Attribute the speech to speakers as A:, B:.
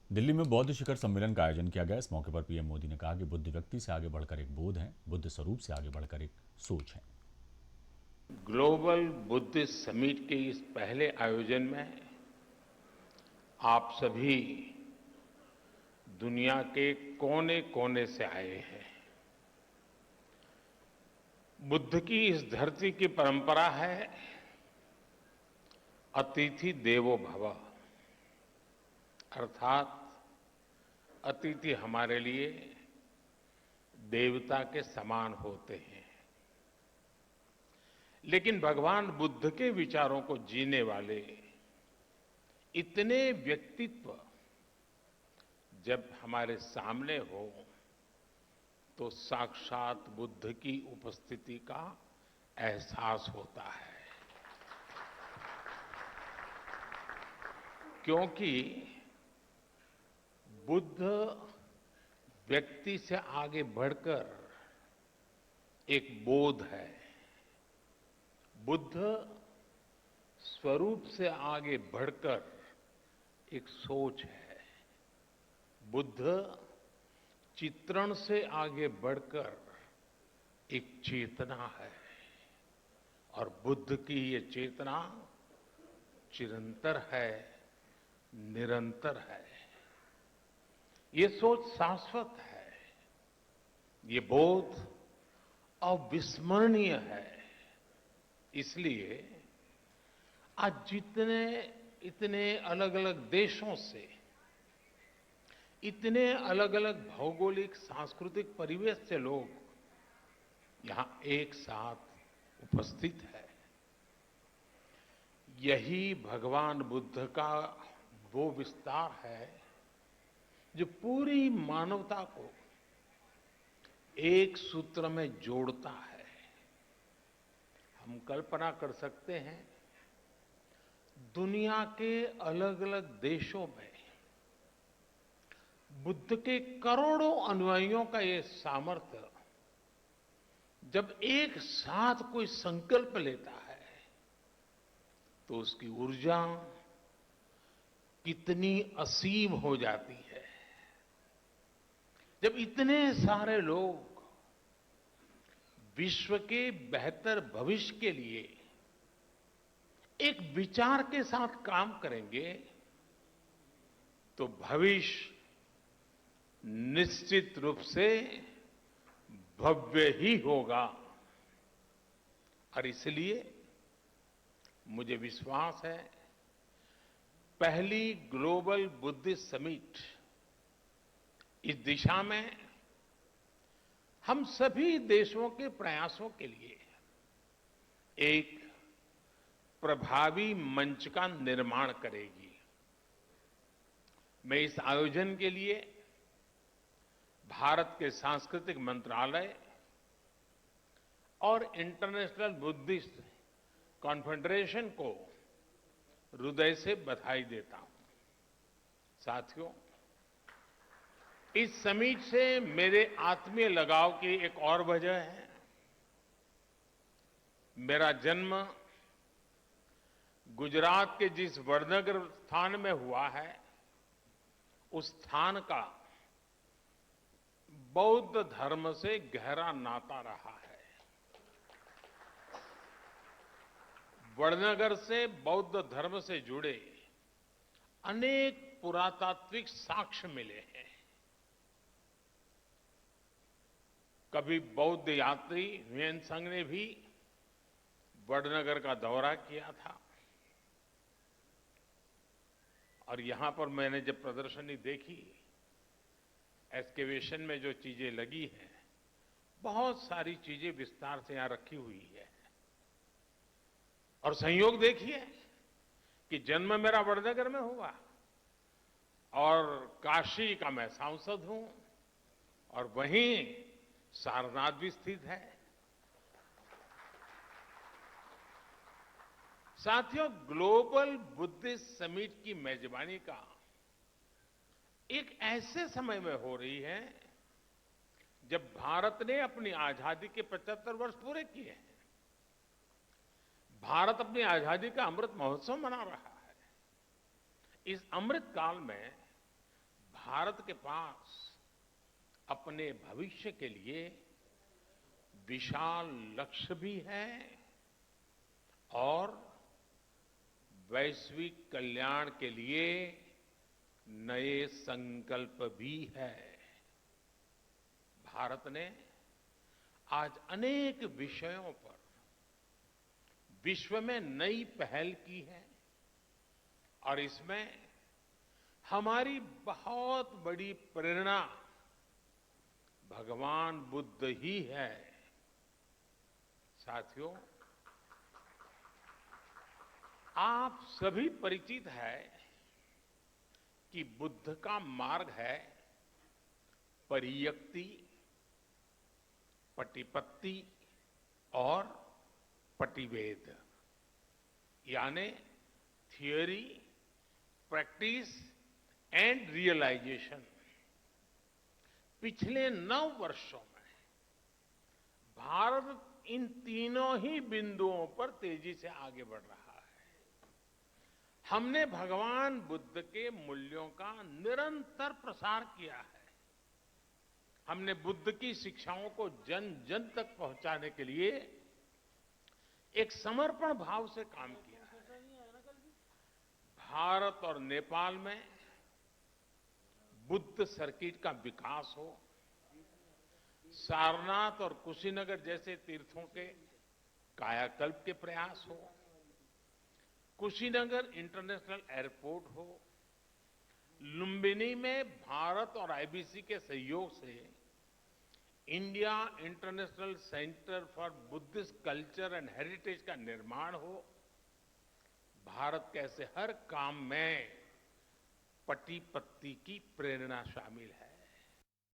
A: दिल्ली में बौद्ध शिखर सम्मेलन का आयोजन किया गया। इस मौके पर पीएम मोदी ने कहा कि बुद्ध व्यक्ति से आगे बढ़कर एक बोध है, बुद्ध स्वरूप से आगे बढ़कर एक सोच है।
B: ग्लोबल बुद्धिस्ट समिट के इस पहले आयोजन में आप सभी दुनिया के कोने कोने से आए हैं। बुद्ध की इस धरती की परंपरा है अतिथि देवो भव, अर्थात अतिथि हमारे लिए देवता के समान होते हैं। लेकिन भगवान बुद्ध के विचारों को जीने वाले इतने व्यक्तित्व जब हमारे सामने हो तो साक्षात बुद्ध की उपस्थिति का एहसास होता है। क्योंकि बुद्ध व्यक्ति से आगे बढ़कर एक बोध है, बुद्ध स्वरूप से आगे बढ़कर एक सोच है, बुद्ध चित्रण से आगे बढ़कर एक चेतना है और बुद्ध की ये चेतना चिरंतर है, निरंतर है। ये सोच शाश्वत है, ये बोध अविस्मरणीय है। इसलिए आज जितने इतने अलग अलग देशों से, इतने अलग अलग भौगोलिक सांस्कृतिक परिवेश से लोग यहां एक साथ उपस्थित है, यही भगवान बुद्ध का वो विस्तार है जो पूरी मानवता को एक सूत्र में जोड़ता है। हम कल्पना कर सकते हैं दुनिया के अलग अलग देशों में बुद्ध के करोड़ों अनुयायियों का ये सामर्थ्य जब एक साथ कोई संकल्प लेता है तो उसकी ऊर्जा कितनी असीम हो जाती है। जब इतने सारे लोग विश्व के बेहतर भविष्य के लिए एक विचार के साथ काम करेंगे तो भविष्य निश्चित रूप से भव्य ही होगा। और इसलिए मुझे विश्वास है पहली ग्लोबल बुद्धिस्ट समिट इस दिशा में हम सभी देशों के प्रयासों के लिए एक प्रभावी मंच का निर्माण करेगी। मैं इस आयोजन के लिए भारत के सांस्कृतिक मंत्रालय और इंटरनेशनल बुद्धिस्ट कॉन्फेडरेशन को हृदय से बधाई देता हूं। साथियों, इस समिट से मेरे आत्मीय लगाव की एक और वजह है। मेरा जन्म गुजरात के जिस वडनगर स्थान में हुआ है उस स्थान का बौद्ध धर्म से गहरा नाता रहा है। वडनगर से बौद्ध धर्म से जुड़े अनेक पुरातात्विक साक्ष्य मिले हैं। कभी बौद्ध यात्री हुयेन संघ ने भी वडनगर का दौरा किया था और यहां पर मैंने जब प्रदर्शनी देखी, एक्सकेवेशन में जो चीजें लगी हैं, बहुत सारी चीजें विस्तार से यहां रखी हुई है। और संयोग देखिए कि जन्म मेरा वडनगर में हुआ और काशी का मैं सांसद हूं और वहीं सारनाथ भी स्थित है। साथियों, ग्लोबल बुद्धिस्ट समिट की मेजबानी का एक ऐसे समय में हो रही है जब भारत ने अपनी आजादी के 75 वर्ष पूरे किए हैं। भारत अपनी आजादी का अमृत महोत्सव मना रहा है। इस अमृत काल में भारत के पास अपने भविष्य के लिए विशाल लक्ष्य भी है और वैश्विक कल्याण के लिए नए संकल्प भी है। भारत ने आज अनेक विषयों पर विश्व में नई पहल की है और इसमें हमारी बहुत बड़ी प्रेरणा भगवान बुद्ध ही है। साथियों, आप सभी परिचित है कि बुद्ध का मार्ग है परियक्ति, पटिपत्ति और पटिवेद, यानी थियोरी, प्रैक्टिस एंड रियलाइजेशन। पिछले 9 वर्षों में भारत इन तीनों ही बिंदुओं पर तेजी से आगे बढ़ रहा है। हमने भगवान बुद्ध के मूल्यों का निरंतर प्रसार किया है। हमने बुद्ध की शिक्षाओं को जन जन तक पहुंचाने के लिए एक समर्पण भाव से काम किया है। भारत और नेपाल में बुद्ध सर्किट का विकास हो, सारनाथ और कुशीनगर जैसे तीर्थों के कायाकल्प के प्रयास हो, कुशीनगर इंटरनेशनल एयरपोर्ट हो, लुम्बिनी में भारत और आईबीसी के सहयोग से India international centre for Buddhist culture and heritage का निर्माण हो, भारत के ऐसे हर काम में पट्टी पत्ती की प्रेरणा शामिल है।